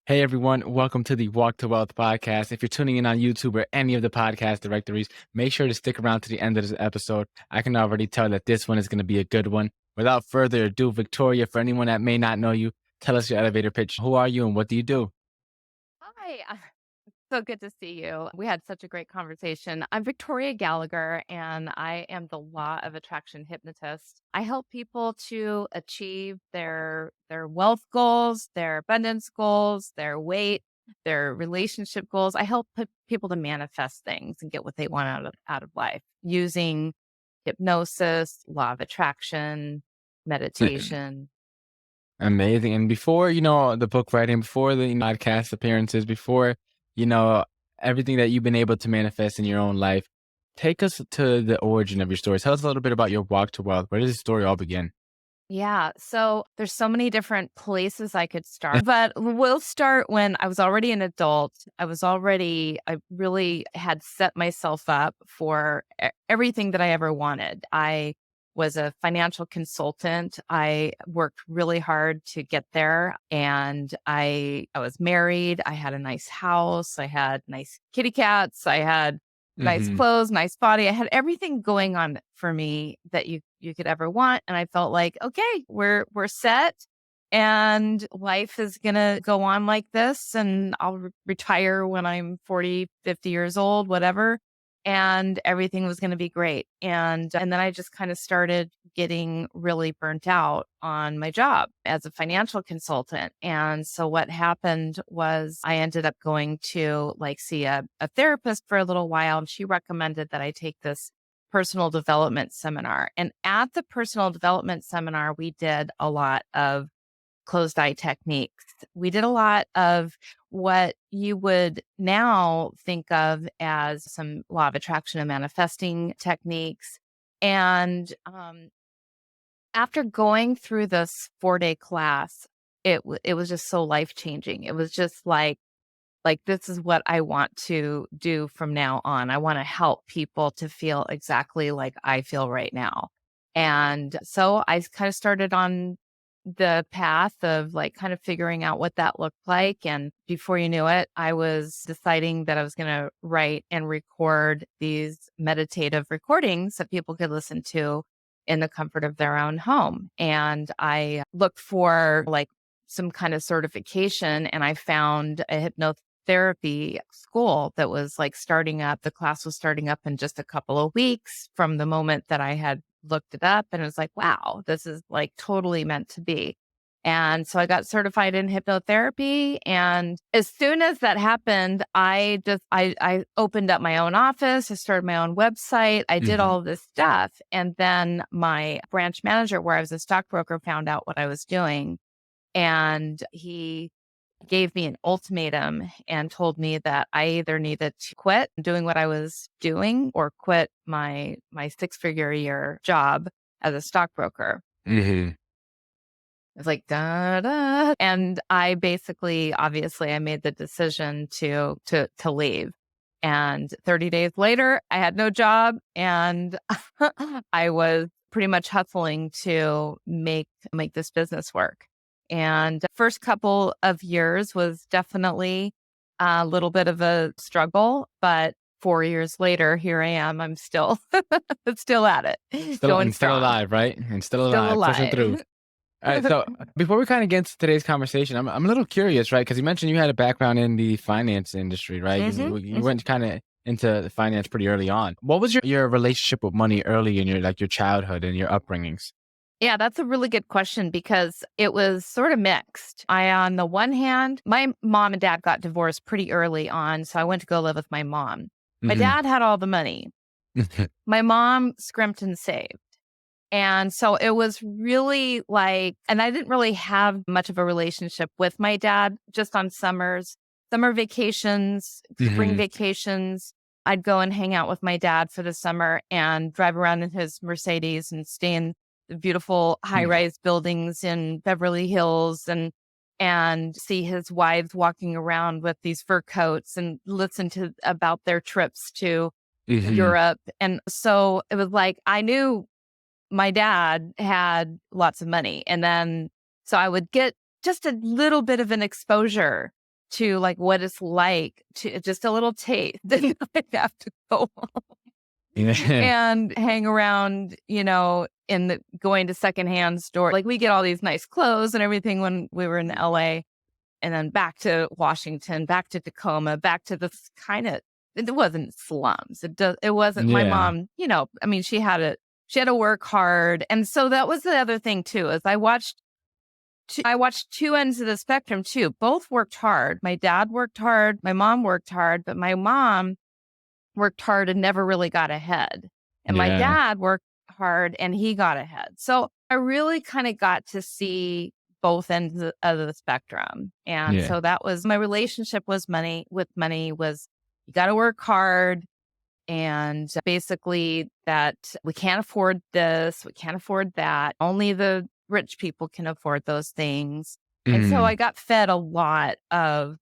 Hey everyone, welcome to the Walk to Wealth podcast. If you're tuning in on YouTube or any of the podcast directories, make sure to stick around to the end of this episode. I can already tell that this one is going to be a good one. Without further ado, Victoria, for anyone that may not know you, tell us your elevator pitch. Who are you and what do you do? Hi, so good to see you. We had such a great conversation. I'm Victoria Gallagher, and I am the Law of Attraction hypnotist. I help people to achieve their wealth goals, their abundance goals, their weight, their relationship goals. I help people to manifest things and get what they want out of life using hypnosis, law of attraction, meditation. Amazing. And before, the book writing, before the podcast appearances, before, you know, everything that you've been able to manifest in your own life, take us to the origin of your story. Tell us a little bit about your walk to wealth. Where does this story all begin? Yeah, so there's so many different places I could start, but we'll start when I was already an adult. I really had set myself up for everything that I ever wanted. I was a financial consultant. I worked really hard to get there, and I was married. I had a nice house. I had nice kitty cats. I had nice Hmm. clothes, nice body. I had everything going on for me that you could ever want. And I felt like, okay, we're set and life is going to go on like this and I'll retire when I'm 40, 50 years old, whatever. And everything was going to be great. And then I just kind of started getting really burnt out on my job as a financial consultant. And so what happened was I ended up going to see a therapist for a little while. And she recommended that I take this personal development seminar. And at the personal development seminar, we did a lot of closed eye techniques. We did a lot of what you would now think of as some law of attraction and manifesting techniques. And after going through this 4-day class, it was just so life changing. It was just like this is what I want to do from now on. I want to help people to feel exactly like I feel right now. And so I kind of started on the path of kind of figuring out what that looked like. And before you knew it, I was deciding that I was going to write and record these meditative recordings that people could listen to in the comfort of their own home. And I looked for some kind of certification and I found a hypnotherapy school that was starting up. The class was starting up in just a couple of weeks from the moment that I had looked it up, and it was like, wow, this is totally meant to be. And so I got certified in hypnotherapy. And as soon as that happened, I opened up my own office. I started my own website. I did Hmm. all of this stuff. And then my branch manager, where I was a stockbroker, found out what I was doing. And he gave me an ultimatum and told me that I either needed to quit doing what I was doing or quit my six-figure a year job as a stockbroker. Hmm. It was like da da, and I basically, obviously, I made the decision to leave. And 30 days later, I had no job, and I was pretty much hustling to make this business work. And the first couple of years was definitely a little bit of a struggle, but 4 years later, here I am. I'm still still at it, Still going and still strong, alive, right? And still still alive, pushing through. alive. All right. So before we kind of get into today's conversation, I'm a little curious, right? Because you mentioned you had a background in the finance industry, right? Hmm. You went kind of into the finance pretty early on. What was your relationship with money early in your childhood and your upbringings? Yeah, that's a really good question because it was sort of mixed. On the one hand, my mom and dad got divorced pretty early on. So I went to go live with my mom. My Hmm. dad had all the money. My mom scrimped and saved. And so it was really and I didn't really have much of a relationship with my dad, just on summer vacations, spring Hmm. vacations. I'd go and hang out with my dad for the summer and drive around in his Mercedes and stay in the beautiful high rise buildings in Beverly Hills and see his wives walking around with these fur coats and listen to about their trips to Hmm. Europe. And so it was like I knew my dad had lots of money. And then so I would get just a little bit of an exposure to like what it's like to just a little taste. Then I have to go Yeah. and hang around, in the going to secondhand store. Like we get all these nice clothes and everything when we were in LA, and then back to Washington, back to Tacoma, back to this kind of, it wasn't slums. It wasn't my Yeah. mom, I mean, she had to work hard. And so that was the other thing too, is I watched two ends of the spectrum too. Both worked hard. My dad worked hard. My mom worked hard, but my mom worked hard and never really got ahead. And my Yeah. dad worked hard and he got ahead. So I really kind of got to see both ends of the spectrum. And Yeah. so that was my relationship was money was you got to work hard. And basically that we can't afford this, we can't afford that. Only the rich people can afford those things. And so Mm. I got fed a lot of,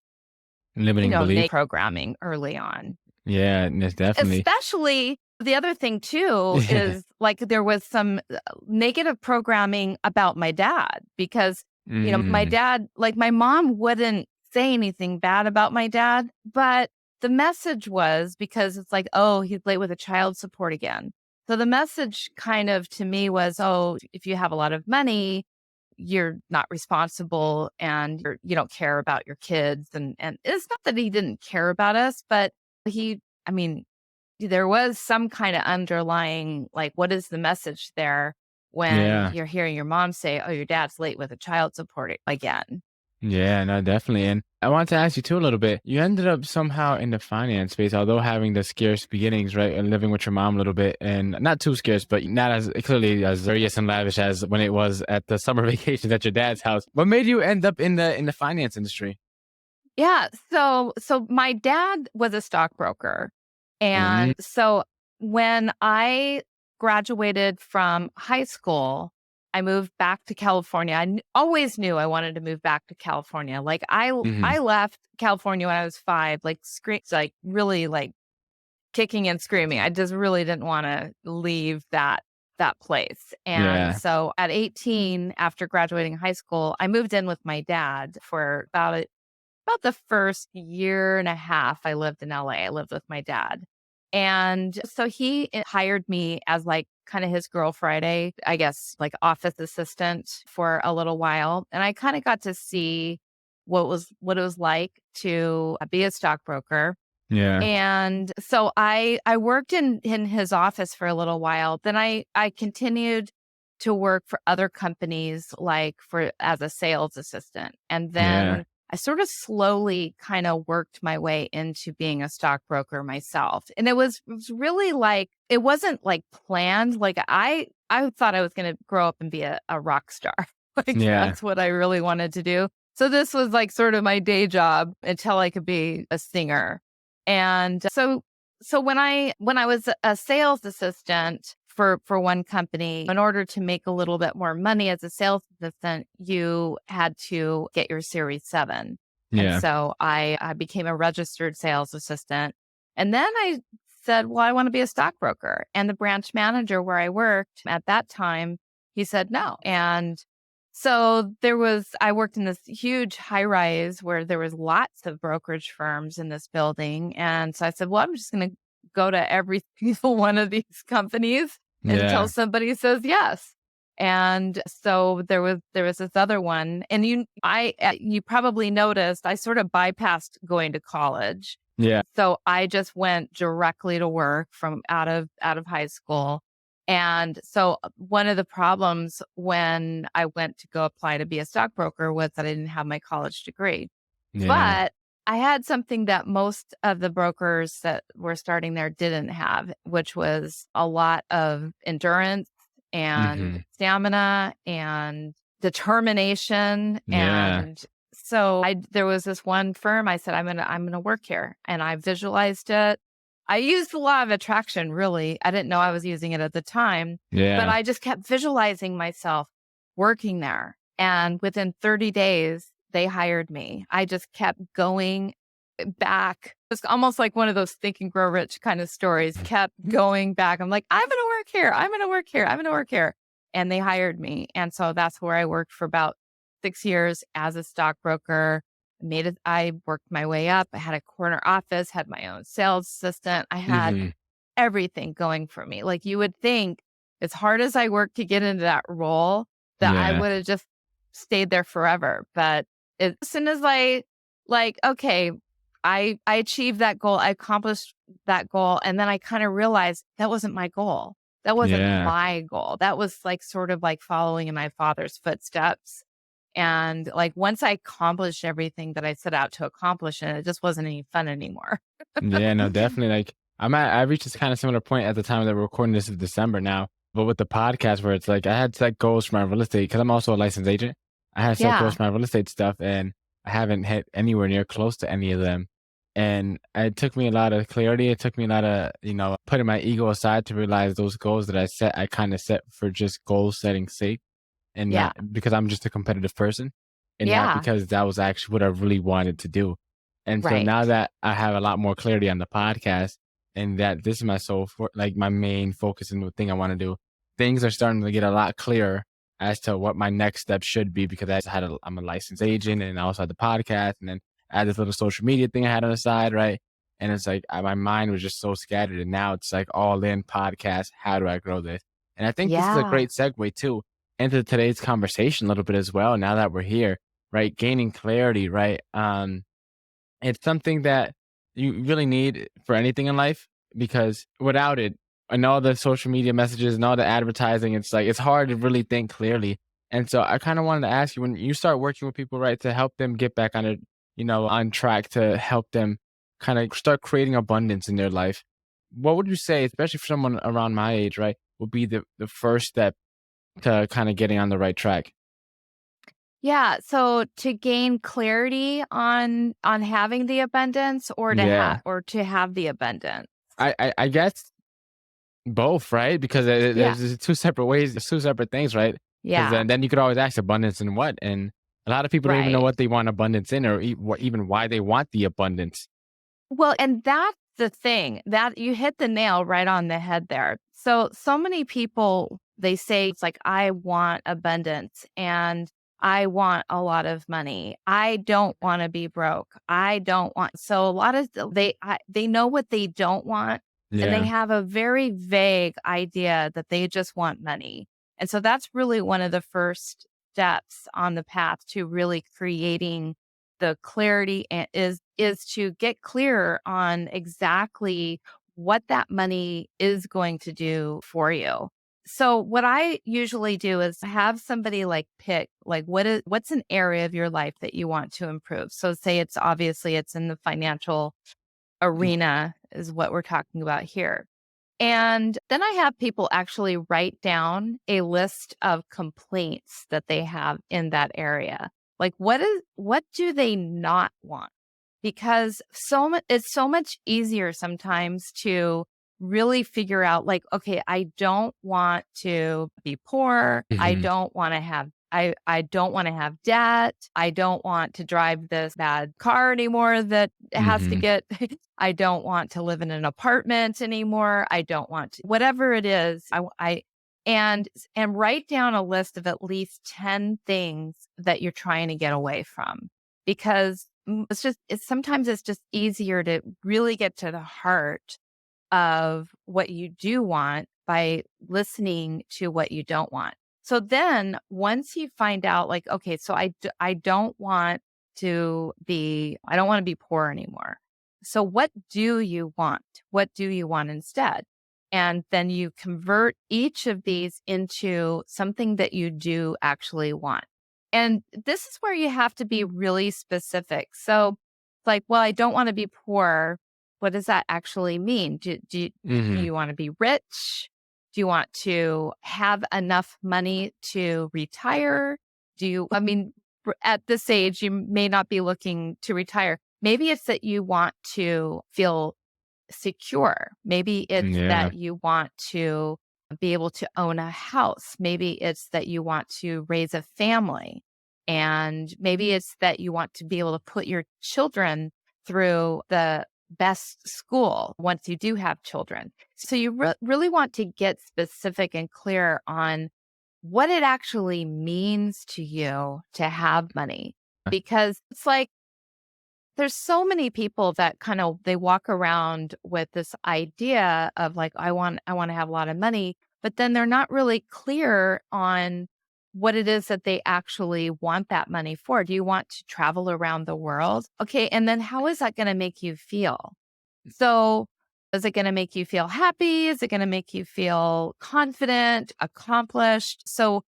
Limiting negative belief. programming early on. Yeah, that's definitely. Especially the other thing too Yeah. is like there was some negative programming about my dad because, my Mm. dad, like my mom wouldn't say anything bad about my dad, but the message was because it's like, oh, he's late with a child support again. So the message kind of to me was, oh, if you have a lot of money, you're not responsible and you don't care about your kids. And it's not that he didn't care about us, but I mean, there was some kind of underlying, like, what is the message there when Yeah. you're hearing your mom say, oh, your dad's late with a child support again? Yeah, no, definitely. And I want to ask you too a little bit. You ended up somehow in the finance space, although having the scarce beginnings, right? And living with your mom a little bit and not too scarce, but not as clearly as serious and lavish as when it was at the summer vacations at your dad's house. What made you end up in the finance industry? Yeah. So my dad was a stockbroker. Mm, And so when I graduated from high school, I moved back to California. Always knew I wanted to move back to California. Like hmm. I left California when I was 5, like like really like kicking and screaming. I just really didn't want to leave that place. And Yeah. so at 18, after graduating high school, I moved in with my dad for about the first year and a half I lived in LA. I lived with my dad. And so he hired me as like kind of his girl Friday, I guess, like office assistant for a little while. And I kind of got to see what it was like to be a stockbroker. Yeah. And so I worked in his office for a little while. Then I continued to work for other companies like for as a sales assistant. And Yeah. then I sort of slowly kind of worked my way into being a stockbroker myself. And it was really like it wasn't like planned. Like I thought I was going to grow up and be a rock star. Like Yeah. that's what I really wanted to do. So this was like sort of my day job until I could be a singer. And so when I was a sales assistant for one company, in order to make a little bit more money as a sales assistant, you had to get your Series 7. And Yeah. so I became a registered sales assistant. And then I said, well, I want to be a stockbroker. And the branch manager where I worked at that time, he said no. And so I worked in this huge high rise where there was lots of brokerage firms in this building. And so I said, well, I'm just going to go to every single one of these companies until Yeah. somebody says yes. And so there was this other one, and you probably noticed I sort of bypassed going to college. Yeah. So I just went directly to work from out of high school. And so one of the problems when I went to go apply to be a stockbroker was that I didn't have my college degree. Yeah. But I had something that most of the brokers that were starting there didn't have, which was a lot of endurance and Hmm. stamina and determination. Yeah. And so there was this one firm I said, I'm gonna work here. And I visualized it. I used the law of attraction, really. I didn't know I was using it at the time, but Yeah. I just kept visualizing myself working there. And within 30 days, they hired me. I just kept going back. It's almost like one of those Think and Grow Rich kind of stories, kept going back. I'm like, I'm going to work here. I'm going to work here. I'm going to work here. And they hired me. And so that's where I worked for about 6 years as a stockbroker. I worked my way up. I had a corner office, had my own sales assistant. I had Hmm. everything going for me. Like you would think, as hard as I worked to get into that role, that I Yeah. would have just stayed there forever. But as soon as okay, I achieved that goal, I accomplished that goal, and then I kind of realized that wasn't my goal. That wasn't Yeah. my goal. That was like sort of like following in my father's footsteps. And like once I accomplished everything that I set out to accomplish, and it just wasn't any fun anymore. Yeah, no, definitely. Like I reached this kind of similar point at the time that we're recording this is December now. But with the podcast where it's like I had set goals for my real estate because I'm also a licensed agent. I had set goals Yeah. for my real estate stuff and I haven't hit anywhere near close to any of them. And it took me a lot of clarity. It took me a lot of, putting my ego aside to realize those goals that I set, I kind of set for just goal setting sake and Yeah. not because I'm just a competitive person and not Yeah. because that was actually what I really wanted to do. And so Right. now that I have a lot more clarity on the podcast and that this is my like my main focus and the thing I want to do, things are starting to get a lot clearer as to what my next step should be because I'm a licensed agent and I also had the podcast and then I had this little social media thing I had on the side, right? And it's like my mind was just so scattered and now it's like all in podcast. How do I grow this? And I think this is a Yeah. great segue too into today's conversation a little bit as well. Now that we're here, right? Gaining clarity, right? It's something that you really need for anything in life because without it and all the social media messages and all the advertising, it's like it's hard to really think clearly. And so I kind of wanted to ask you when you start working with people, right, to help them get back on it, on track to help them kind of start creating abundance in their life. What would you say, especially for someone around my age, right, would be the first step to kind of getting on the right track? Yeah, so to gain clarity on having the abundance Yeah. or to have the abundance. I guess both, right? Because Yeah. there's two separate ways, there's two separate things, right? Because Yeah. then you could always ask abundance in what, and a lot of people don't even know Right. what they want abundance in, or even why they want the abundance. Well, and that's the thing that you hit the nail right on the head there. So many people, they say it's like, I want abundance and I want a lot of money. I don't want to be broke. I don't want, so a lot of they know what they don't want and they Yeah. have a very vague idea that they just want money. And so that's really one of the first steps on the path to really creating the clarity is to get clear on exactly what that money is going to do for you. So what I usually do is have somebody like pick like what's an area of your life that you want to improve. So say it's obviously it's in the financial arena is what we're talking about here. And then I have people actually write down a list of complaints that they have in that area. Like what do they not want? Because it's so much easier sometimes to really figure out like, okay, I don't want to be poor. Hmm. I don't want to have debt. I don't want to drive this bad car anymore that has to Hmm. get I don't want to live in an apartment anymore. I don't want to, whatever it is. And write down a list of at least 10 things that you're trying to get away from because sometimes it's just easier to really get to the heart of what you do want by listening to what you don't want. So then once you find out like, okay, so I don't want I don't want to be poor anymore. So what do you want? What do you want instead? And then you convert each of these into something that you do actually want. And this is where you have to be really specific. So like, well, I don't want to be poor. What does that actually mean? Do Hmm. you want to be rich? Do you want to have enough money to retire? I mean, at this age, you may not be looking to retire. Maybe it's that you want to feel secure. Maybe it's Yeah. that you want to be able to own a house. Maybe it's that you want to raise a family. And maybe it's that you want to be able to put your children through the best school once you do have children. So you really want to get specific and clear on what it actually means to you to have money. Because it's like there's so many people that kind of they walk around with this idea of like I want to have a lot of money, but then they're not really clear on what it is that they actually want that money for. Do you want to travel around the world? Okay, and then how is that going to make you feel? So, is it going to make you feel happy? Is it going to make you feel confident, accomplished? So,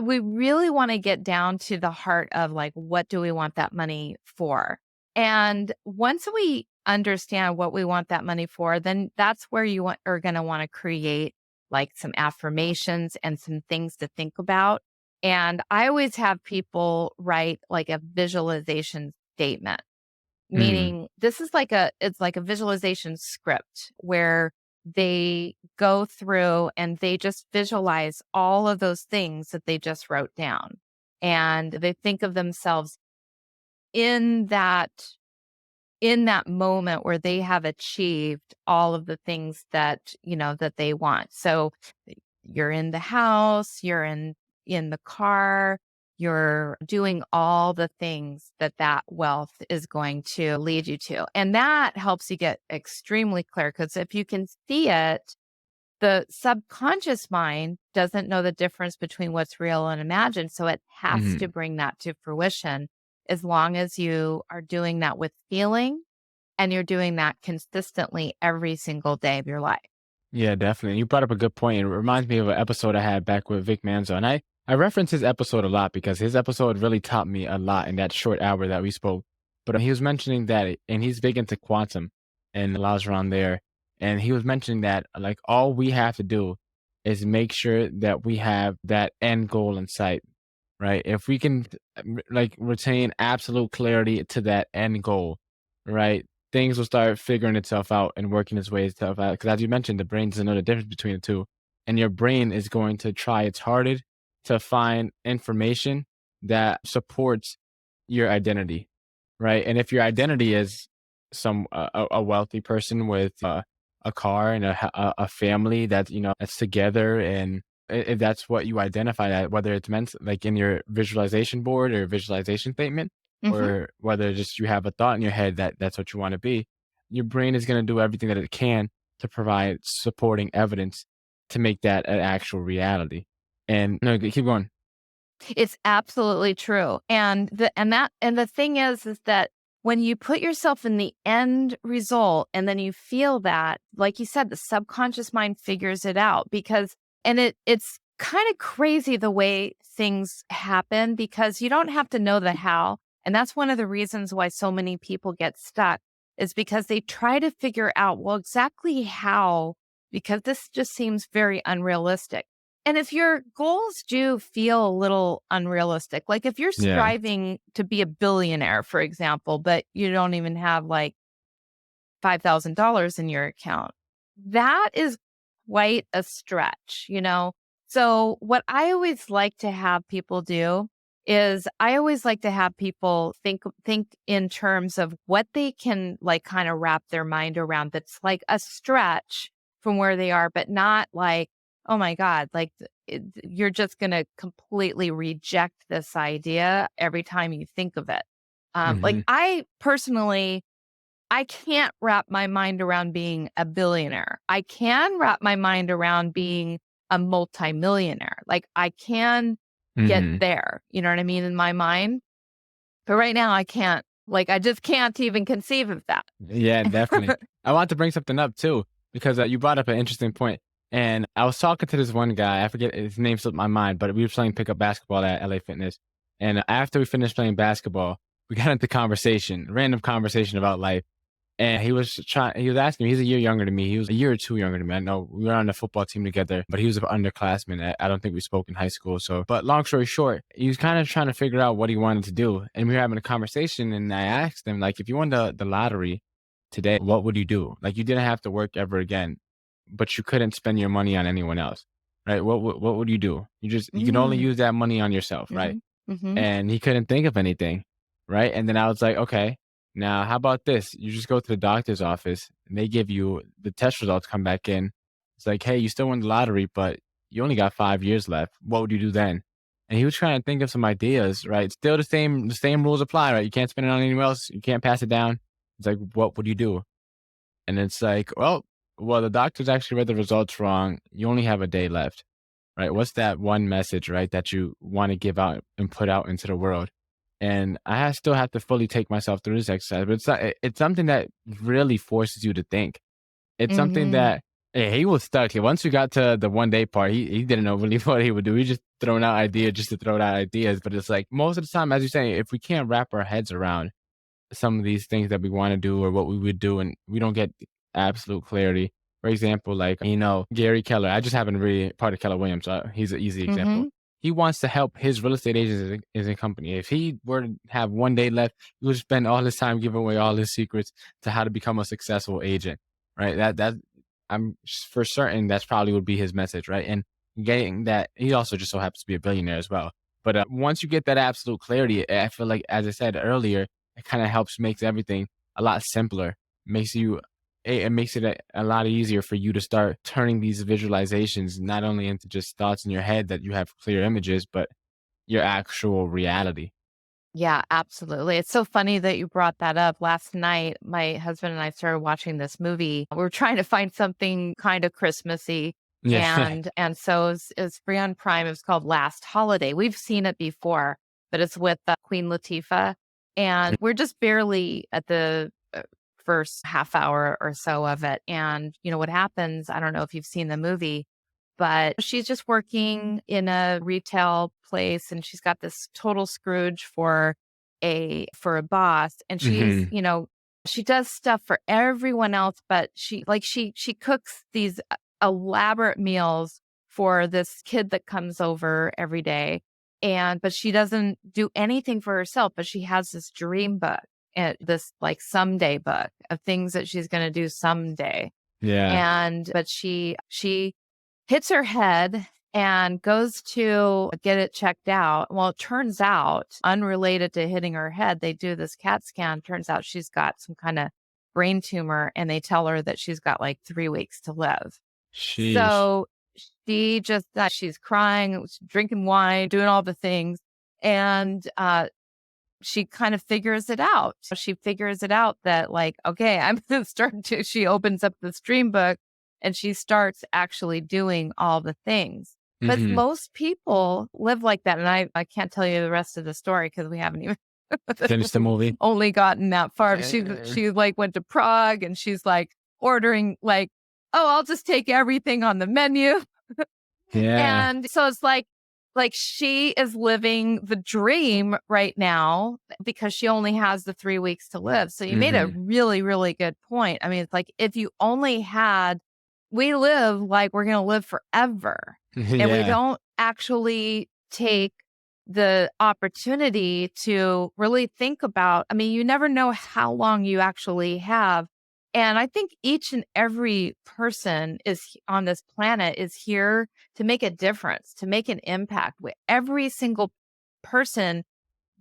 we really want to get down to the heart of like, what do we want that money for? And once we understand what we want that money for, then that's where are going to want to create like some affirmations and some things to think about. And I always have people write like a visualization statement, Mm, meaning it's like a visualization script where they go through and they just visualize all of those things that they just wrote down, and they think of themselves in that moment where they have achieved all of the things that that they want. So you're in the house, you're in the car, you're doing all the things that wealth is going to lead you to. And that helps you get extremely clear, because if you can see it, the subconscious mind doesn't know the difference between what's real and imagined. So it has to mhm. bring that to fruition, as long as you are doing that with feeling and you're doing that consistently every single day of your life. Yeah, definitely. You brought up a good point. It reminds me of an episode I had back with Vic Manzo. And I reference his episode a lot because his episode really taught me a lot in that short hour that we spoke. But he was mentioning that, and he's big into quantum and allows around there. And he was mentioning that like all we have to do is make sure that we have that end goal in sight, right? If we can like retain absolute clarity to that end goal, right? Things will start figuring itself out and working its way itself out. Because as you mentioned, the brain doesn't know the difference between the two, and your brain is going to try its hardest to find information that supports your identity, right? And if your identity is a wealthy person with a car and a family that that's together, and if that's what you identify at, whether it's meant like in your visualization board or visualization statement, Hmm. or whether just you have a thought in your head that that's what you want to be, your brain is going to do everything that it can to provide supporting evidence to make that an actual reality. And no, keep going. It's absolutely true. And the thing is that when you put yourself in the end result and then you feel that, like you said, the subconscious mind figures it out, because and it's kind of crazy the way things happen, because you don't have to know the how. And that's one of the reasons why so many people get stuck, is because they try to figure out, well, exactly how, because this just seems very unrealistic. And if your goals do feel a little unrealistic, like if you're Yeah. striving to be a billionaire, for example, but you don't even have like $5,000 in your account, that is quite a stretch. So, what I always like to have people do is I always like to have people think in terms of what they can like kind of wrap their mind around, that's like a stretch from where they are, but not like, oh my God, like you're just going to completely reject this idea every time you think of it. Like Hmm. I personally, I can't wrap my mind around being a billionaire. I can wrap my mind around being a multimillionaire. Like I can get Hmm. there, you know what I mean, in my mind. But right now I can't. Like I just can't even conceive of that. Yeah, definitely. I want to bring something up too, because you brought up an interesting point. And I was talking to this one guy, I forget his name slipped my mind, but we were playing pickup basketball at LA Fitness. And after we finished playing basketball, we got into conversation, random conversation about life. And he was asking me, he's a year younger than me. He was a year or two younger than me. I know we were on the football team together, but he was an underclassman. I don't think we spoke in high school. So, but long story short, he was kind of trying to figure out what he wanted to do. And we were having a conversation, and I asked him, like, if you won the lottery today, what would you do? Like, you didn't have to work ever again, but you couldn't spend your money on anyone else, right? What would you do? You can only Mm, use that money on yourself, right? mhm, mhm. And he couldn't think of anything, right? And then I was like, okay, now how about this? You just go to the doctor's office and they give you the test results come back in. It's like, hey, you still won the lottery, but you only got 5 years left. What would you do then? and he was trying to think of some ideas, right? Still the same rules apply, right? You can't spend it on anyone else. You can't pass it down. It's like, what would you do? And it's like, well, the doctors actually read the results wrong. You only have a day left, right? What's that one message, right, that you want to give out and put out into the world? And still have to fully take myself through this exercise, but it's something that really forces you to think. It's something Mhm. that he was stuck. Once we got to the 1 day part, he didn't know really what he would do. He just throwing out ideas just to throw out ideas. But it's like most of the time, as you're saying, if we can't wrap our heads around some of these things that we want to do or what we would do, and we don't get absolute clarity. For example, like, Gary Keller. I just happen to be part of Keller Williams, so he's an easy example. Mhm. He wants to help his real estate agents as a company. If he were to have 1 day left, he would spend all his time giving away all his secrets to how to become a successful agent, right? That I'm for certain that's probably would be his message, right? And getting that, he also just so happens to be a billionaire as well. But once you get that absolute clarity, I feel like, as I said earlier, it kind of helps makes everything a lot simpler. Makes you it makes it a lot easier for you to start turning these visualizations not only into just thoughts in your head that you have clear images, but your actual reality. Yeah, absolutely. It's so funny that you brought that up. Last night, my husband and I started watching this movie. We were trying to find something kind of Christmassy. Yeah. And so it's free on Prime. It was called Last Holiday. We've seen it before, but it's with Queen Latifah. And we're just barely at the first half hour or so of it. And, what happens, I don't know if you've seen the movie, but she's just working in a retail place and she's got this total Scrooge for a boss. And she's, Hmm. she does stuff for everyone else, but she cooks these elaborate meals for this kid that comes over every day. But she doesn't do anything for herself, but she has this dream book and this like someday book of things that she's going to do someday. Yeah. But she hits her head and goes to get it checked out. Well, it turns out, unrelated to hitting her head, they do this CAT scan. Turns out she's got some kind of brain tumor, and they tell her that she's got like 3 weeks to live. Sheesh. So she's crying, drinking wine, doing all the things. And she kind of figures it out. So she figures it out that like, okay, I'm going to start to, she opens up the stream book and she starts actually doing all the things. But Hmm. most people live like that. And I can't tell you the rest of the story because we haven't even Finish the movie. only gotten that far. Uh, She like went to Prague and she's like ordering like, oh, I'll just take everything on the menu. yeah. And so it's like she is living the dream right now because she only has the 3 weeks to live. So you made a Hmm. really, really good point. I mean, it's like if you only had we live like we're gonna live forever and we Yeah. don't actually take the opportunity to really think about I mean, you never know how long you actually have. And I think each and every person on this planet is here to make a difference, to make an impact. With every single person,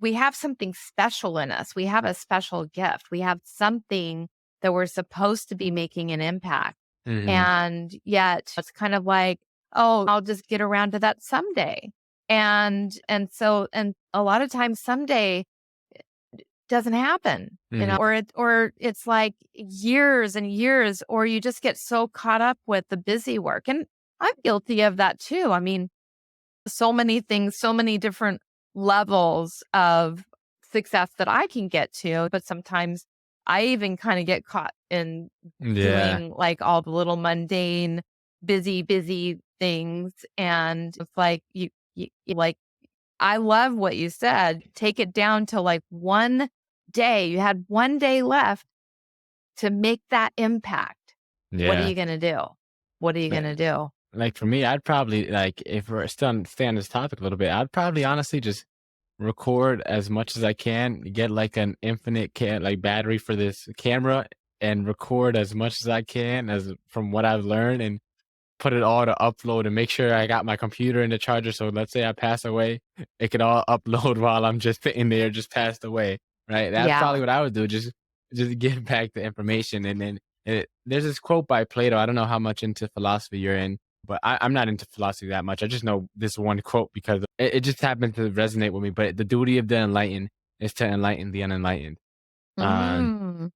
we have something special in us. We have a special gift. We have something that we're supposed to be making an impact. Hmm. And yet it's kind of like, oh, I'll just get around to that someday. And a lot of times someday doesn't happen, Hmm. or it's like years and years, or you just get so caught up with the busy work. And I'm guilty of that too. I mean, so many things, so many different levels of success that I can get to, but sometimes I even kind of get caught in Yeah. doing like all the little mundane, busy things. And it's like like I love what you said. Take it down to like one day. You had 1 day left to make that impact. What are Yeah. you going to do? What are you going to do? Like for me, I'd probably like if we're still stay on this topic a little bit, I'd probably honestly just record as much as I can, get like an infinite like battery for this camera and record as much as I can as from what I've learned and put it all to upload and make sure I got my computer in the charger. So let's say I pass away, it could all upload while I'm just sitting there, just passed away. Right. That's probably Yeah. what I would do. Just give back the information. And then there's this quote by Plato. I don't know how much into philosophy you're in, But I'm not into philosophy that much. I just know this one quote because it just happened to resonate with me. But the duty of the enlightened is to enlighten the unenlightened. Um, Mm,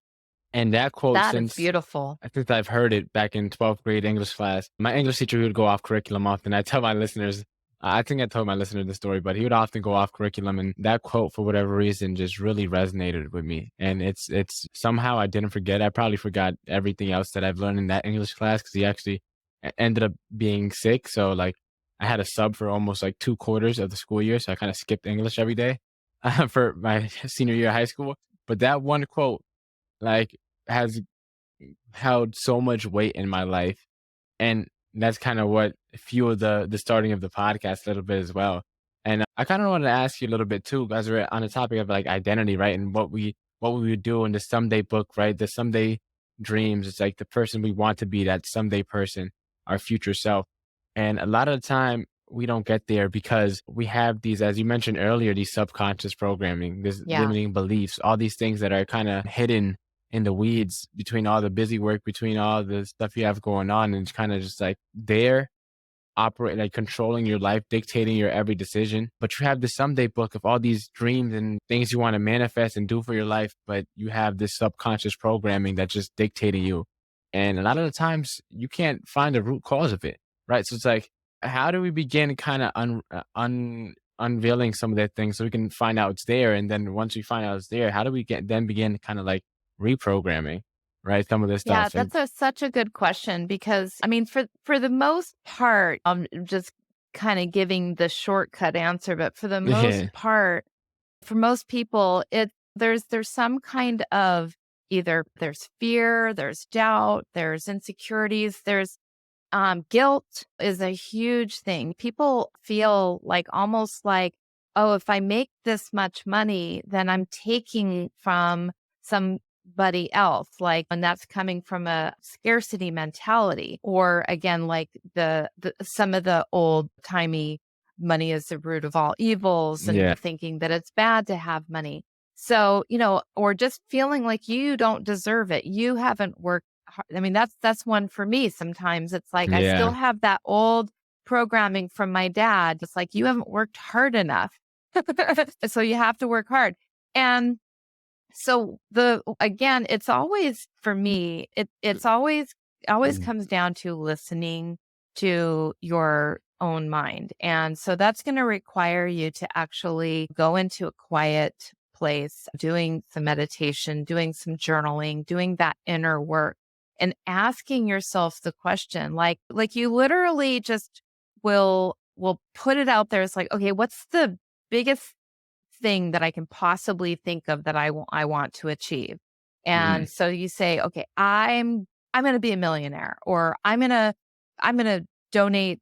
and that quote, that is beautiful. I think I've heard it back in 12th grade English class. My English teacher would go off curriculum often. I tell my listeners, I think I told my listeners the story, but he would often go off curriculum, and that quote, for whatever reason, just really resonated with me. And it's somehow I didn't forget. I probably forgot everything else that I've learned in that English class because he actually ended up being sick. So like I had a sub for almost like 2 quarters of the school year, so I kind of skipped English every day for my senior year of high school. But that one quote like has held so much weight in my life, and that's kind of what fueled the starting of the podcast a little bit as well. And I kind of wanted to ask you a little bit too, as we're on the topic of like identity, right? And what we would do in the someday book, right? The someday dreams. It's like the person we want to be, that someday person, our future self. And a lot of the time we don't get there because we have these, as you mentioned earlier, these subconscious programming, this Yeah. limiting beliefs, all these things that are kind of hidden in the weeds between all the busy work, between all the stuff you have going on, and it's kind of just like there, operate like controlling your life, dictating your every decision. But you have this someday book of all these dreams and things you want to manifest and do for your life, but you have this subconscious programming that's just dictating you. And a lot of the times you can't find the root cause of it, right? So it's like, how do we begin kind of unveiling some of that things so we can find out it's there? And then once we find out it's there, how do we begin kind of like reprogramming, right? Some of this Yeah, stuff. And that's such a good question because I mean, for the most part, I'm just kind of giving the shortcut answer, but for the most yeah, part, for most people, there's some kind of either there's fear, there's doubt, there's insecurities, there's guilt is a huge thing. People feel like almost like, oh, if I make this much money, then I'm taking from somebody else. Like, and that's coming from a scarcity mentality. Or again, like the some of the old timey money is the root of all evils and yeah, thinking that it's bad to have money. So, or just feeling like you don't deserve it. You haven't worked I mean, that's one for me. Sometimes it's like I still yeah, have that old programming from my dad. It's like you haven't worked hard enough. So you have to work hard. And so the again, it's always for me, it's always mm, comes down to listening to your own mind. And so that's going to require you to actually go into a quiet place, doing some meditation, doing some journaling, doing that inner work and asking yourself the question like you literally just will put it out there. It's like, okay, what's the biggest thing that I can possibly think of that I want to achieve. mm, And so you say, okay, I'm going to be a millionaire, or I'm going to donate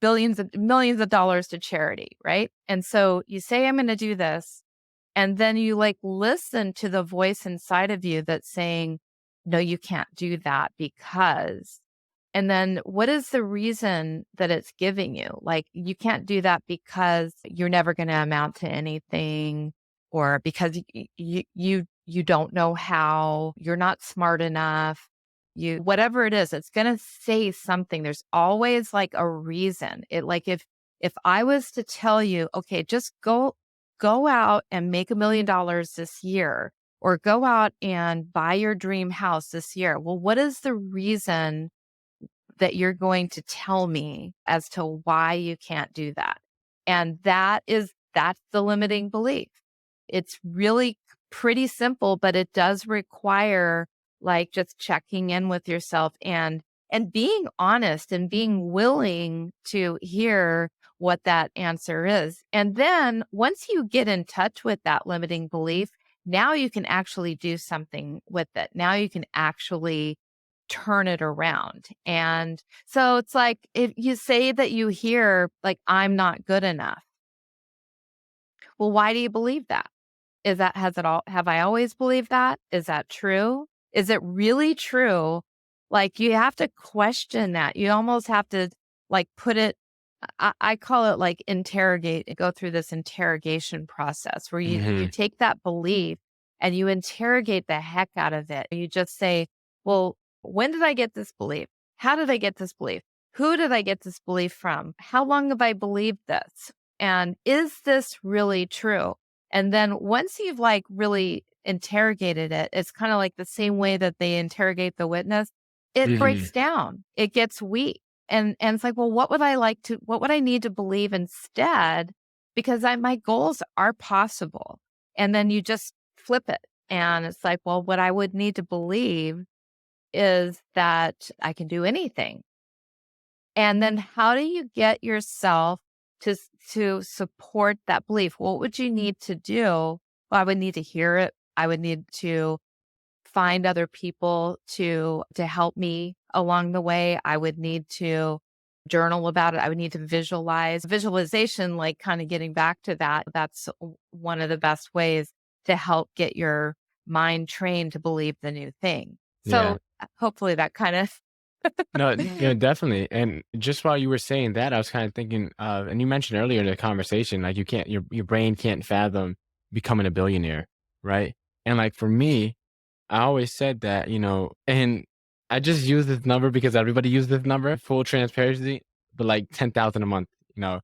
billions of millions of dollars to charity, right? And so you say I'm going to do this, and then you like listen to the voice inside of you that's saying, no, you can't do that because and then what is the reason that it's giving you? Like, you can't do that because you're never going to amount to anything or because you don't know how, you're not smart enough. You whatever it is, it's going to say something. There's always like a reason. It like if I was to tell you, okay, just go out and make $1 million this year or go out and buy your dream house this year. Well, what is the reason that you're going to tell me as to why you can't do that? And that's the limiting belief. It's really pretty simple, but it does require like just checking in with yourself and being honest and being willing to hear what that answer is. And then once you get in touch with that limiting belief, now you can actually do something with it. Now you can actually turn it around. And so it's like if you say that you hear like I'm not good enough. Well, why do you believe that? Is that has it all have I always believed that? Is that true? Is it really true? Like you have to question that. You almost have to like put it I call it like interrogate, go through this interrogation process where you mhm, take that belief and you interrogate the heck out of it. You just say, well, when did I get this belief? How did I get this belief? Who did I get this belief from? How long have I believed this? And is this really true? And then once you've like really interrogated it, it's kind of like the same way that they interrogate the witness. It Hmm. breaks down. It gets weak. And it's like, well, what would I need to believe instead? Because my goals are possible. And then you just flip it. And it's like, well, what I would need to believe is that I can do anything. And then how do you get yourself to support that belief? What would you need to do? Well, I would need to hear it. I would need to find other people to help me along the way. I would need to journal about it. I would need to visualize. Visualization, like kind of getting back to that, that's one of the best ways to help get your mind trained to believe the new thing. Yeah. So hopefully that kind of No, definitely. And just while you were saying that, I was kind of thinking, and you mentioned earlier in the conversation, like your brain can't fathom becoming a billionaire, right? And like for me, I always said that, and I just use this number because everybody uses this number, full transparency, but like 10,000 a month,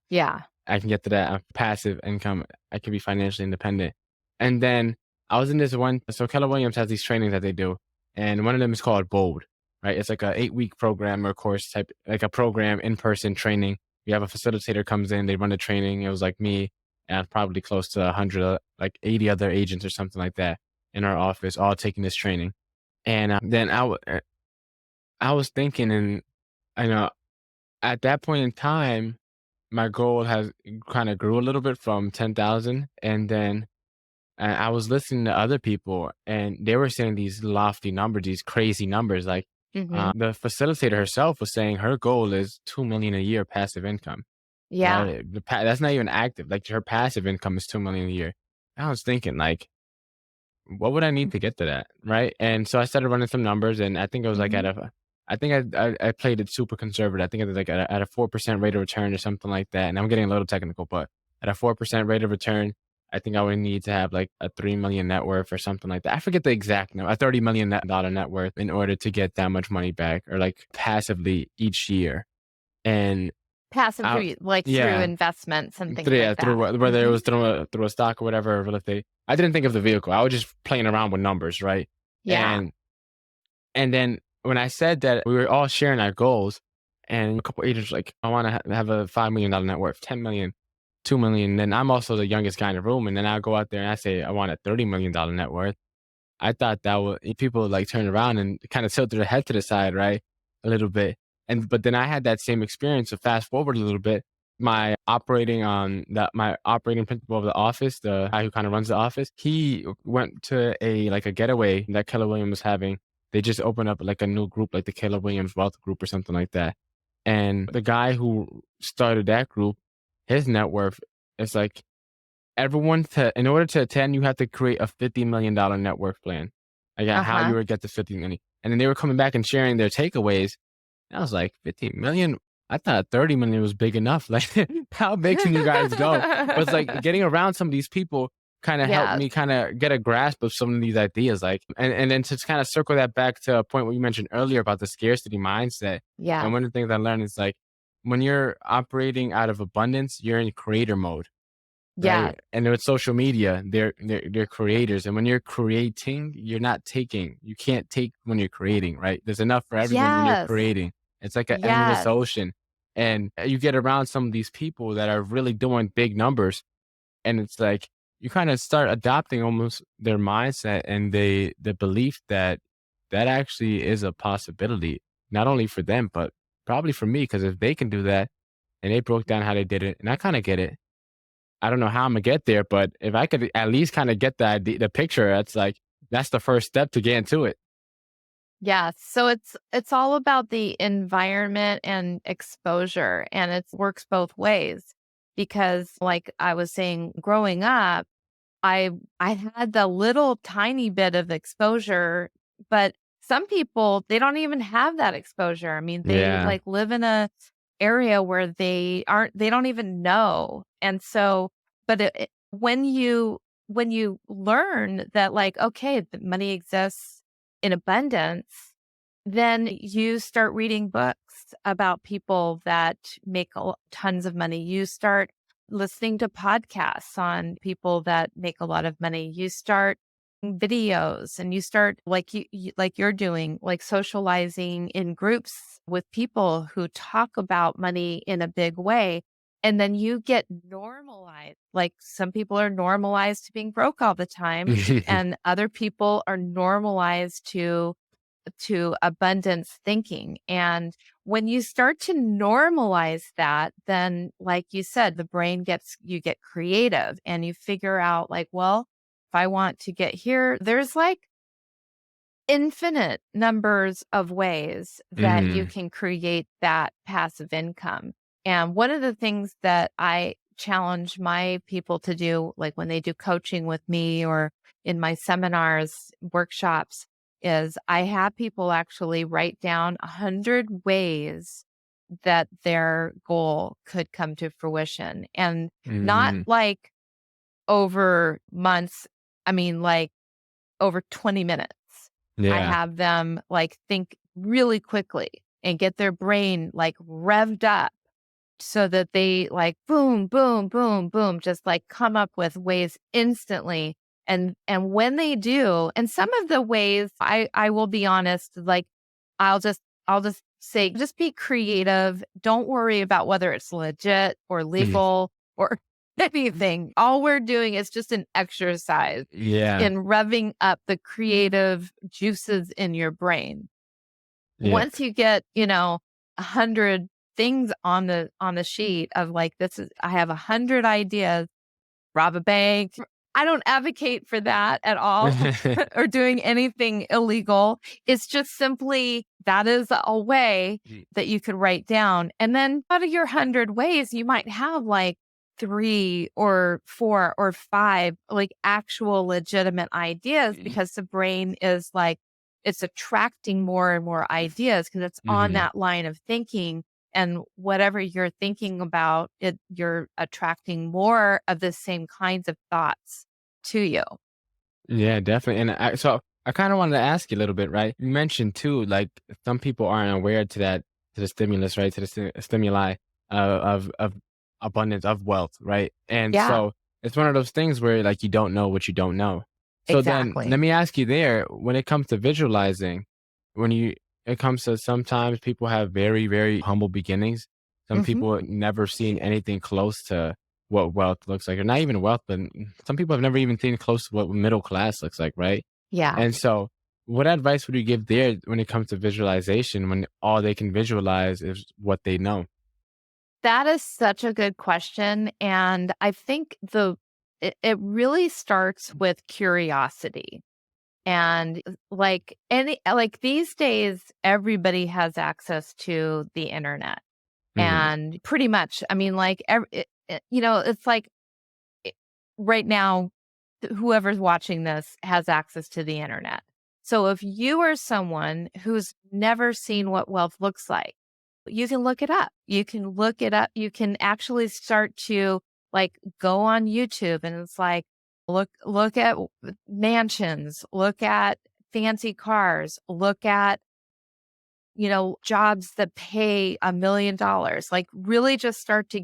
yeah. I can get to that passive income. I can be financially independent. And then I was in this one. So Keller Williams has these trainings that they do, and one of them is called Bold. Right? It's like a 8-week program or course type, like a program in person training. You have a facilitator comes in, they run the training. It was like me and probably close to 100, like 80 other agents or something like that in our office, all taking this training. And then I was thinking, and I know at that point in time, my goal has kind of grew a little bit from 10,000. And then I was listening to other people and they were saying these lofty numbers, these crazy numbers. Like Hmm. the facilitator herself was saying her goal is 2 million a year passive income, Yeah. right? That's not even active. Like her passive income is 2 million a year. I was thinking, like, what would I need to get to that, right? And so I started running some numbers, and I think it was like Hmm. I think I played it super conservative. I think it was like at a 4% rate of return or something like that. And I'm getting a little technical, but at a 4% rate of return, I think I would need to have like a 3 million net worth or something like that. I forget the exact number, a $30 million net worth in order to get that much money back or like passively each year. And Passive I, through like through yeah, investments and things yeah, like that. whether it Hmm. was through a stock or whatever, real estate. I didn't think of the vehicle. I was just playing around with numbers, right? Yeah. And then when I said that we were all sharing our goals, and a couple agents were like, I want to have a $5 million net worth, 10 million, 2 million. Then I'm also the youngest guy in the room, and then I go out there and I say I want a $30 million net worth. I thought that would people would, like, turn around and kind of tilt their head to the side, right? A little bit. But then I had that same experience. So fast forward a little bit, my operating principal of the office, the guy who kind of runs the office, he went to a getaway that Keller Williams was having. They just opened up like a new group, like the Keller Williams Wealth Group or something like that. And the guy who started that group, his net worth is like in order to attend, you have to create a $50 million net worth plan. Like how you Uh-huh. would get to 50 million. And then they were coming back and sharing their takeaways. I was like, 50 million? I thought 30 million was big enough. Like, how big can you guys go? But it's like getting around some of these people kind of helped Yes. me kind of get a grasp of some of these ideas. Like, and then to kind of circle that back to a point what you mentioned earlier about the scarcity mindset. And Yeah. one of the things I learned is like, when you're operating out of abundance, you're in creator mode. Yeah. Right, and with social media, they're creators, and when you're creating, you're not taking. You can't take when you're creating, right? There's enough for everyone when you're Yes. creating. It's like an endless Yes. ocean, and you get around some of these people that are really doing big numbers, and it's like you kind of start adopting almost their mindset and the belief that that actually is a possibility, not only for them, but probably for me, because if they can do that, and they broke down how they did it, and I kind of get it. I don't know how Imma get there, but if I could at least kinda get the picture, it's like, that's the first step to get into it. Yeah, so it's all about the environment and exposure, and it works both ways because like I was saying growing up, I I had the little tiny bit of exposure, but some people they don't even have that exposure. I mean, they Yeah. like live in a area where they don't even know. And so but when you learn that like okay, the money exists in abundance, then you start reading books about people that make tons of money. You start listening to podcasts on people that make a lot of money. You start videos and you start like like you're doing, like socializing in groups with people who talk about money in a big way. And then you get normalized. Like some people are normalized to being broke all the time, and other people are normalized to abundance thinking. And when you start to normalize that, then like you said, the brain you get creative and you figure out like, well, if I want to get here, there's like infinite numbers of ways that you Mhm. can create that passive income. And one of the things that I challenge my people to do, like when they do coaching with me or in my seminars, workshops, is I have people actually write down 100 ways that their goal could come to fruition. And not Mhm. like over months, I mean, like over 20 minutes. I Yeah. have them like think really quickly and get their brain like revved up so that they like boom, boom, boom, boom, just like come up with ways instantly. And when they do, and some of the ways I will be honest, like I'll just I'll just say, just be creative. Don't worry about whether it's legit or Mhm. legal or anything. All we're doing is just an exercise Yeah. in revving up the creative juices in your brain. Yeah. Once you get, 100 things on the sheet of like, this is, I have 100 ideas, rob a bank. I don't advocate for that at all or doing anything illegal. It's just simply that is a way that you could write down. And then out of your 100 ways, you might have like 3 or 4 or 5 like actual legitimate ideas because the brain is like, it's attracting more and more ideas because it's on Mhm. that line of thinking, and whatever you're thinking about, you're attracting more of the same kinds of thoughts to you. Yeah, definitely. And so I kind of wanted to ask you a little bit, right? You mentioned too, like some people aren't aware to the stimulus, right? To the stimuli of abundance of wealth, right? And Yeah, so it's one of those things where like you don't know what you don't know. So then let exactly. me ask you there, when it comes to visualizing, when you it comes to sometimes people have very, very humble beginnings. Some Hmm. people never seen anything close to what wealth looks like, or not even wealth, but some people have never even seen close to what middle class looks like, right? Yeah, And so, what advice would you give there when it comes to visualization when all they can visualize is what they know? that is such a good question. And I think it really starts with curiosity. And like these days, everybody has access to the internet. Hmm. And pretty much, I mean, like, it's like it- right now, whoever's watching this has access to the internet. So if you are someone who's never seen what wealth looks like, you can look it up. You can look it up. You can actually start to like go on YouTube and it's like, look at mansions, look at fancy cars, look at jobs that pay $1 million, like really just start to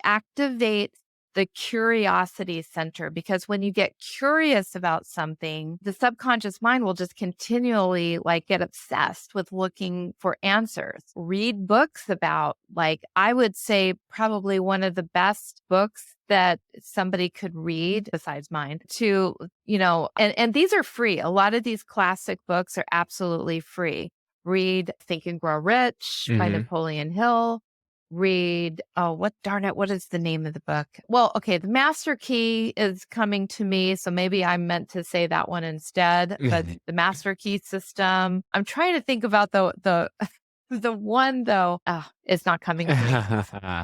activate the curiosity center. Because when you get curious about something, the subconscious mind will just continually like get obsessed with looking for answers. Read books about, like, I would say probably one of the best books that somebody could read besides mine and these are free. A lot of these classic books are absolutely free. Read Think and Grow Rich by Hmm. Napoleon Hill. Read, oh, what is the name of the book? Well, okay, The Master Key is coming to me, so maybe I meant to say that one instead, but The Master Key System. I'm trying to think about the the one though. Oh, it's not coming to me.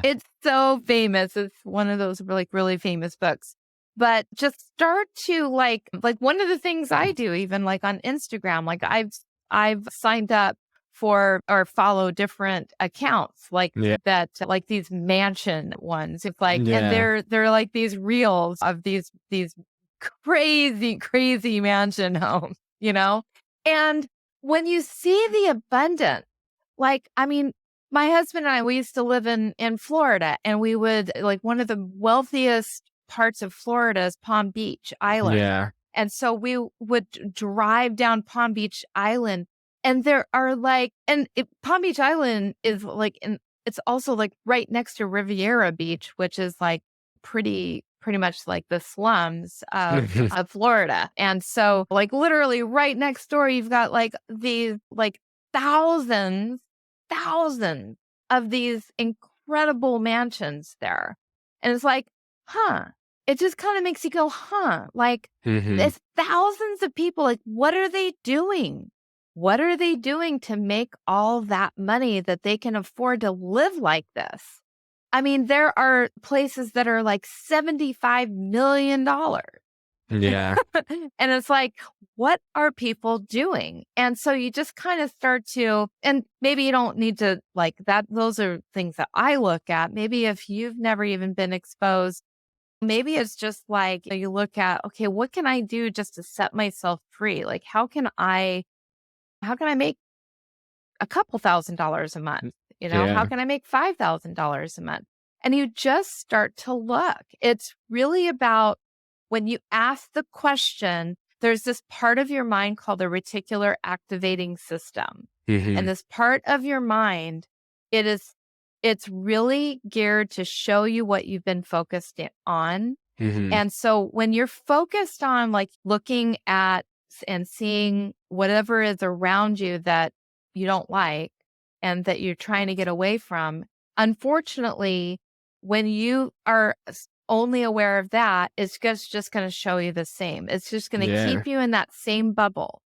It's so famous. It's one of those really, really famous books. But just start to like one of the things I do, even like on Instagram, like I've signed up for or follow different accounts like Yeah, that, like these mansion ones. It's like, and yeah, they're like these reels of these crazy, crazy mansion homes, you know? And when you see the abundance, like, I mean, my husband and I, we used to live in Florida, and we would like one of the wealthiest parts of Florida is Palm Beach Island. Yeah. And so we would drive down Palm Beach Island, and there are like, Palm Beach Island is like, it's also like right next to Riviera Beach, which is like pretty much like the slums of Florida. And so like literally right next door, you've got like these like thousands, thousands of these incredible mansions there. And it's like, huh. It just kind of makes you go, huh? Like Hmm. there's thousands of people. Like, what are they doing? What are they doing to make all that money that they can afford to live like this? I mean, there are places that are like $75 million. Yeah. And it's like, what are people doing? And so you just kind of start to, and maybe you don't need to like that. Those are things that I look at. Maybe if you've never even been exposed, maybe it's just like you look at, okay, what can I do just to set myself free? Like, how can I make a couple $1,000s a month? How Yeah. can I make $5,000 a month? And you just start to look. It's really about when you ask the question, there's this part of your mind called the reticular activating system. And Hmm. this part of your mind, it is it's really geared to show you what you've been focused on. Hmm. And so when you're focused on like looking at and seeing whatever is around you that you don't like and that you're trying to get away from, unfortunately, when you are only aware of that, it's just going to show you the same. It's just going to Yeah. keep you in that same bubble,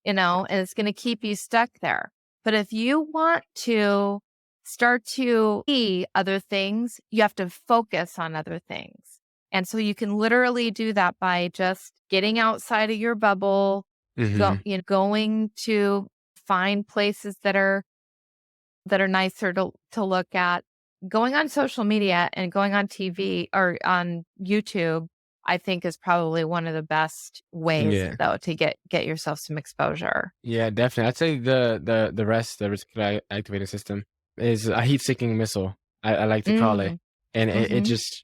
and it's going to keep you stuck there. But if you want to start to see other things, you have to focus on other things. And so you can literally do that by just getting outside of your bubble, Hmm. going to find places that are nicer to look at. Going on social media and going on TV or on YouTube, I think is probably one of the best ways Yeah. though to get yourself some exposure. Yeah, definitely. I'd say the rest, the reticular activating system, is a heat-seeking missile. I like to call it, Mm, and mhm.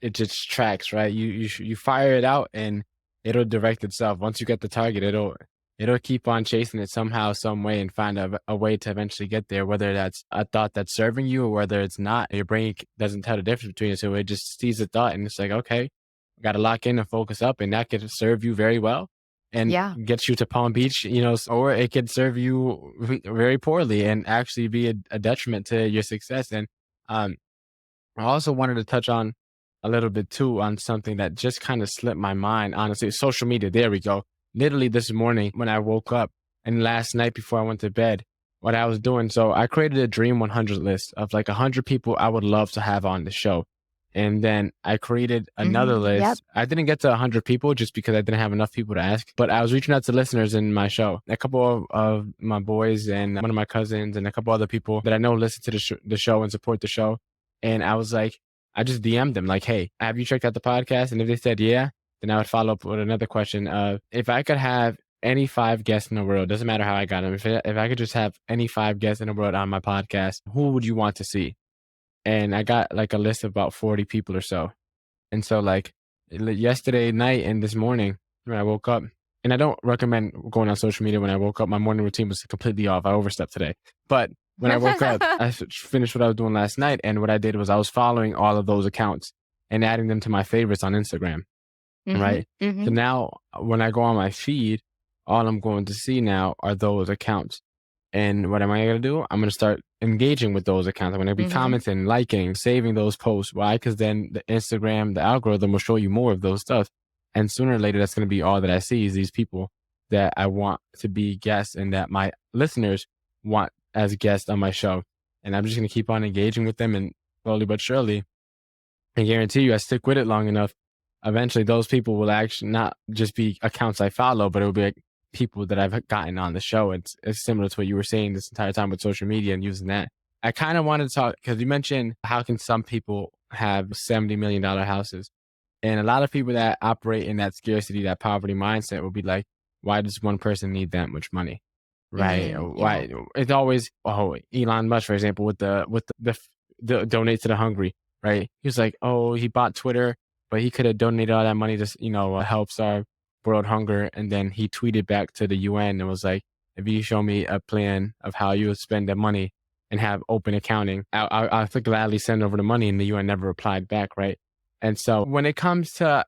it just tracks, right. You fire it out, and it'll direct itself. Once you get the target, it'll keep on chasing it somehow, some way, and find a way to eventually get there. Whether that's a thought that's serving you, or whether it's not, your brain doesn't tell the difference between it, so it just sees the thought, and it's like, okay, got to lock in and focus up, and that could serve you very well and Yeah. gets you to Palm Beach, or it could serve you very poorly and actually be a detriment to your success. And um, I also wanted to touch on a little bit too on something that just kind of slipped my mind. Honestly, social media. There we go. Literally this morning when I woke up and last night before I went to bed, what I was doing. So I created a Dream 100 list of like 100 people I would love to have on the show. And then I created another Mhm. Yep. list. I didn't get to 100 people just because I didn't have enough people to ask, but I was reaching out to listeners in my show. A couple of my boys and one of my cousins and a couple other people that I know listen to the show and support the show. And I was like, I just DM'd them like, hey, have you checked out the podcast? And if they said yeah, then I would follow up with another question of if I could have any five guests in the world, doesn't matter how I got them, if I could just have any five guests in the world on my podcast, who would you want to see? And I got like a list of about 40 people or so. And so like yesterday night and this morning when I woke up, and I don't recommend going on social media when I woke up. My morning routine was completely off. I overslept today. But when I woke up, I finished what I was doing last night. And what I did was I was following all of those accounts and adding them to my favorites on Instagram. Mhm. Right. So Mhm. now when I go on my feed, all I'm going to see now are those accounts. And what am I going to do? I'm going to start engaging with those accounts. I'm going to be Mhm. commenting, liking, saving those posts. Why? Because then the Instagram, the algorithm will show you more of those stuff. And sooner or later, that's going to be all that I see is these people that I want to be guests and that my listeners want as guests on my show. And I'm just going to keep on engaging with them. And slowly but surely, I guarantee you, I stick with it long enough. Eventually, those people will actually not just be accounts I follow, but it will be like people that I've gotten on the show. It's similar to what you were saying this entire time with social media and using that. I kind of wanted to talk because you mentioned how can some people have $70 million houses, and a lot of people that operate in that scarcity, that poverty mindset will be like, why does one person need that much money? Right. Yeah. Right. It's always Elon Musk, for example, with the donate to the hungry, right? He was like, oh, he bought Twitter, but he could have donated all that money to helps our world hunger. And then he tweeted back to the UN and was like, if you show me a plan of how you would spend the money and have open accounting, I'll gladly send over the money. And the UN never replied back, right? And so when it comes to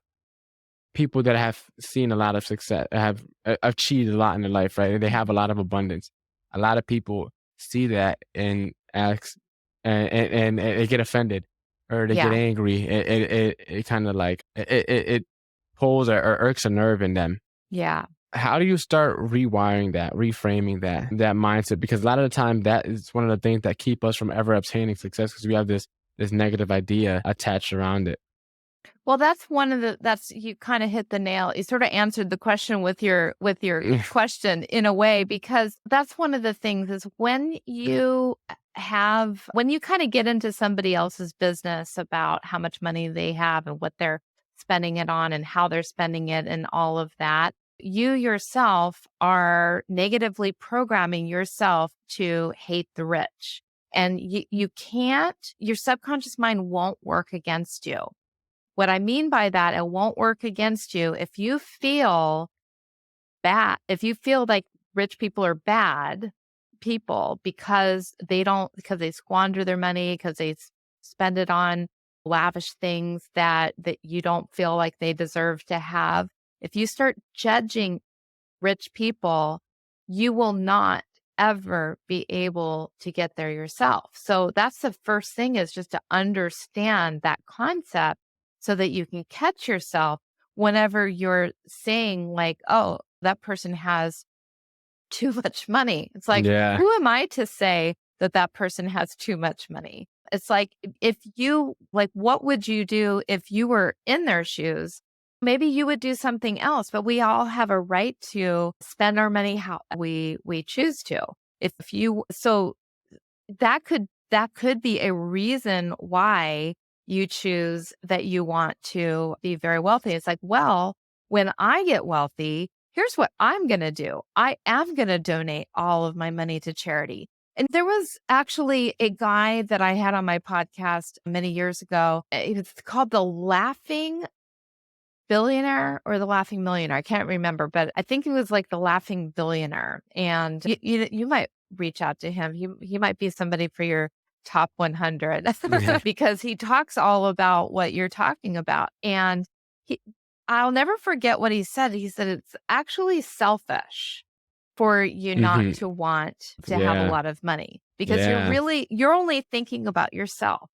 people that have seen a lot of success, have achieved a lot in their life, right? They have a lot of abundance. A lot of people see that and ask, and they get offended or they get Yeah. angry. It kind of like it pulls or irks a nerve in them. Yeah. How do you start rewiring that, reframing that mindset? Because a lot of the time, that is one of the things that keep us from ever obtaining success because we have this negative idea attached around it. Well, that's you kind of hit the nail. You sort of answered the question with your question in a way, because that's one of the things is when you kind of get into somebody else's business about how much money they have and what they're spending it on and how they're spending it and all of that, you yourself are negatively programming yourself to hate the rich. And you can't, your subconscious mind won't work against you. What I mean by that, it won't work against you if you feel bad, if you feel like rich people are bad people because they squander their money, because they spend it on lavish things that you don't feel like they deserve to have. If you start judging rich people, you will not ever be able to get there yourself. So that's the first thing, is just to understand that concept so that you can catch yourself whenever you're saying like, oh, that person has too much money. It's like, Yeah. who am I to say that that person has too much money? It's like, if you like, what would you do if you were in their shoes? Maybe you would do something else, but we all have a right to spend our money how we choose to. If you so that could be a reason why you choose that you want to be very wealthy. It's like, well, when I get wealthy, here's what I'm going to do. I am going to donate all of my money to charity. And there was actually a guy that I had on my podcast many years ago. It's called the Laughing Billionaire or the Laughing Millionaire. I can't remember, but I think it was like the Laughing Billionaire. And you might reach out to him. He might be somebody for your top 100 Yeah. because he talks all about what you're talking about. And he, I'll never forget what he said. He said it's actually selfish for you not Hmm. to want to have a Yeah. lot of money, because Yeah. you're only thinking about yourself.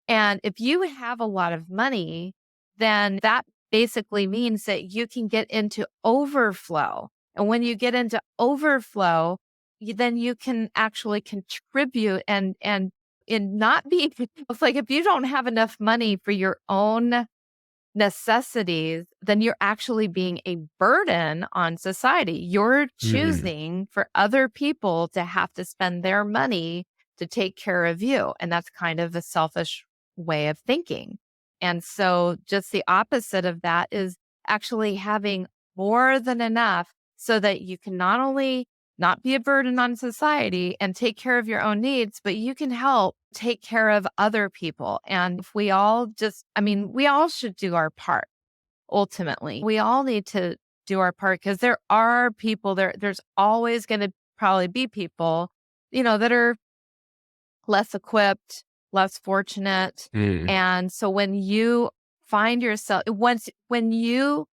And if you have a lot of money, then that basically means that you can get into overflow. And when you get into overflow, then you can actually contribute and in not be it's like, if you don't have enough money for your own necessities, then you're actually being a burden on society. You're Mhm. choosing for other people to have to spend their money to take care of you. And that's kind of a selfish way of thinking. And so, just the opposite of that is actually having more than enough so that you can not only not be a burden on society and take care of your own needs, but you can help take care of other people. And if we all we all should do our part. Ultimately, we all need to do our part, because there are people there's always going to probably be people, that are less equipped, less fortunate. Mm. And so when you find yourself, when you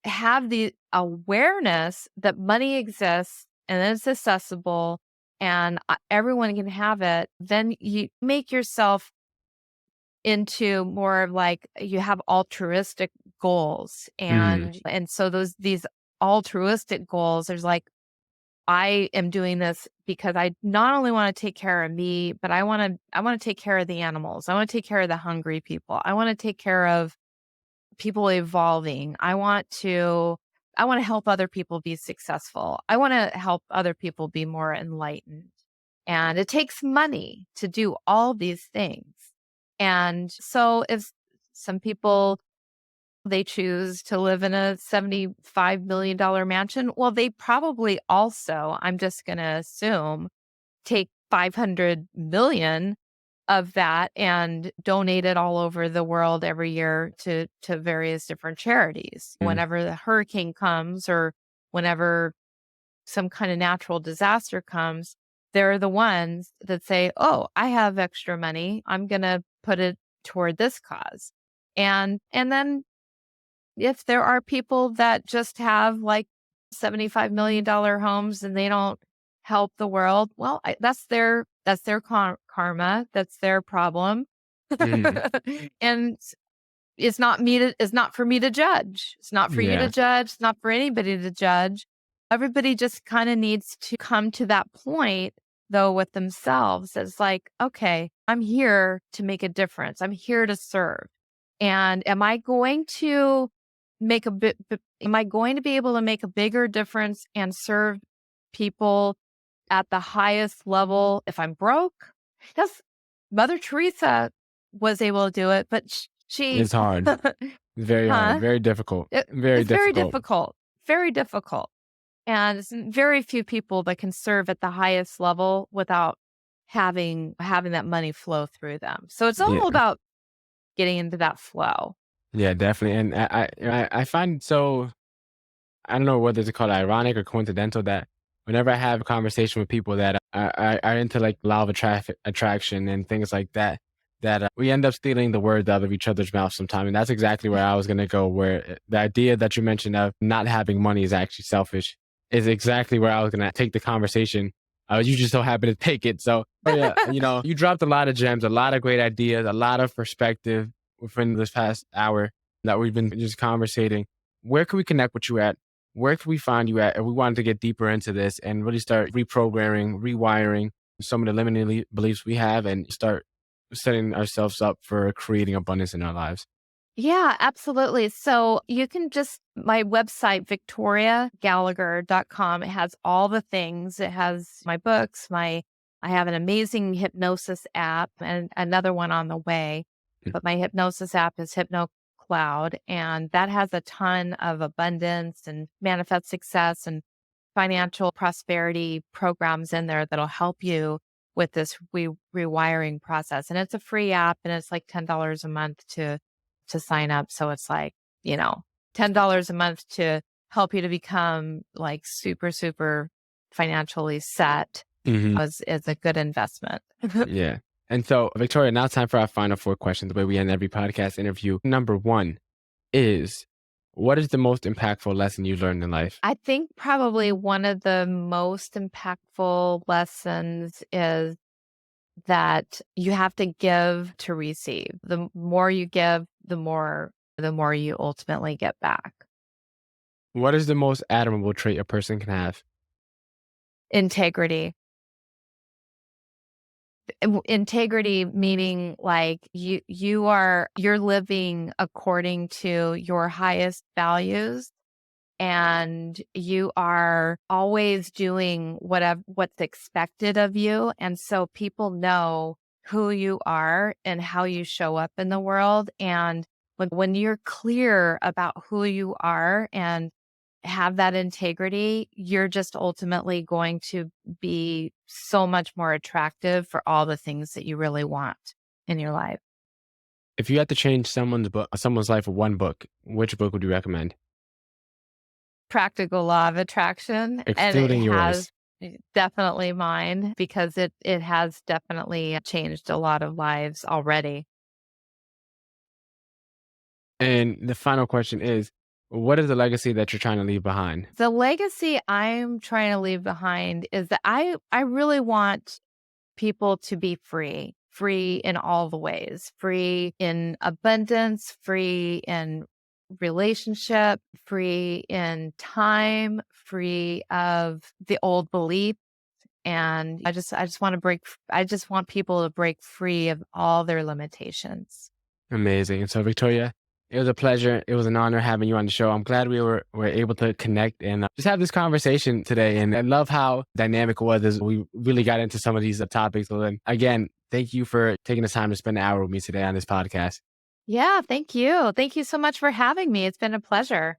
have the awareness that money exists and that it's accessible and everyone can have it, then you make yourself into more of like, you have altruistic goals. Mhm. And so these altruistic goals, there's like, I am doing this because I not only want to take care of me, but I want to take care of the animals. I want to take care of the hungry people. I want to take care of people evolving. I want to help other people be successful. I want to help other people be more enlightened. And it takes money to do all these things. And so if some people They choose to live in a $75 million mansion. Well, they probably also, I'm just going to assume, take 500 million of that and donate it all over the world every year to various different charities. Mm. Whenever the hurricane comes or whenever some kind of natural disaster comes, they're the ones that say, "Oh, I have extra money. I'm going to put it toward this cause." And then if there are people that just have like $75 million homes and they don't help the world, well, that's their karma, that's their problem. Mm. And it's not for me to judge. It's not for you to Yeah. judge. It's not for anybody to judge. Everybody just kind of needs to come to that point though with themselves. It's like, okay, I'm here to make a difference. I'm here to serve. And am I going to am I going to be able to make a bigger difference and serve people at the highest level if I'm broke? Yes, Mother Teresa was able to do it, but she, It's hard. Very hard. huh? Very difficult. Very It's very difficult. difficult, very difficult. And it's very few people that can serve at the highest level without having that money flow through them. So it's Yeah. all about getting into that flow. Yeah, definitely. And I find so I don't know whether to call it ironic or coincidental that whenever I have a conversation with people that are into like law of attraction and things like that, that we end up stealing the words out of each other's mouth sometime. And that's exactly where I was going to go, where the idea that you mentioned of not having money is actually selfish is exactly where I was going to take the conversation. You just so happen to take it. So, oh yeah, you dropped a lot of gems, a lot of great ideas, a lot of perspective within this past hour that we've been just conversating. Where can we connect with you at? Where can we find you at? If we wanted to get deeper into this and really start reprogramming, rewiring some of the limiting beliefs we have and start setting ourselves up for creating abundance in our lives. Yeah, absolutely. So you can just, my website, victoriagallagher.com, it has all the things. It has my books, I have an amazing hypnosis app and another one on the way. Mm. But my hypnosis app is Hypno Cloud, and that has a ton of abundance and manifest success and financial prosperity programs in there that'll help you with this rewiring process. And it's a free app and it's like $10 a month to sign up. So it's like, $10 a month to help you to become like super, super financially set Hmm. is a good investment. Yeah. And so, Victoria, now it's time for our final four questions, the way we end every podcast interview. Number one is, what is the most impactful lesson you learned in life? I think probably one of the most impactful lessons is that you have to give to receive. The more you give, the more you ultimately get back. What is the most admirable trait a person can have? Integrity. Integrity meaning like you're living according to your highest values and you are always doing what's expected of you. And so people know who you are and how you show up in the world. And when you're clear about who you are and have that integrity, you're just ultimately going to be so much more attractive for all the things that you really want in your life. If you had to change someone's life with one book, which book would you recommend? Practical Law of Attraction, and it Excluding yours. has definitely mine because it has definitely changed a lot of lives already. And the final question is, what is the legacy that you're trying to leave behind? The legacy I'm trying to leave behind is that I really want people to be free, free in all the ways, free in abundance, free in relationship, free in time, free of the old belief. And I just want people to break free of all their limitations. Amazing. And so, Victoria, it was a pleasure. It was an honor having you on the show. I'm glad we were able to connect and just have this conversation today. And I love how dynamic it was as we really got into some of these topics. So then, again, thank you for taking the time to spend an hour with me today on this podcast. Yeah, thank you. Thank you so much for having me. It's been a pleasure.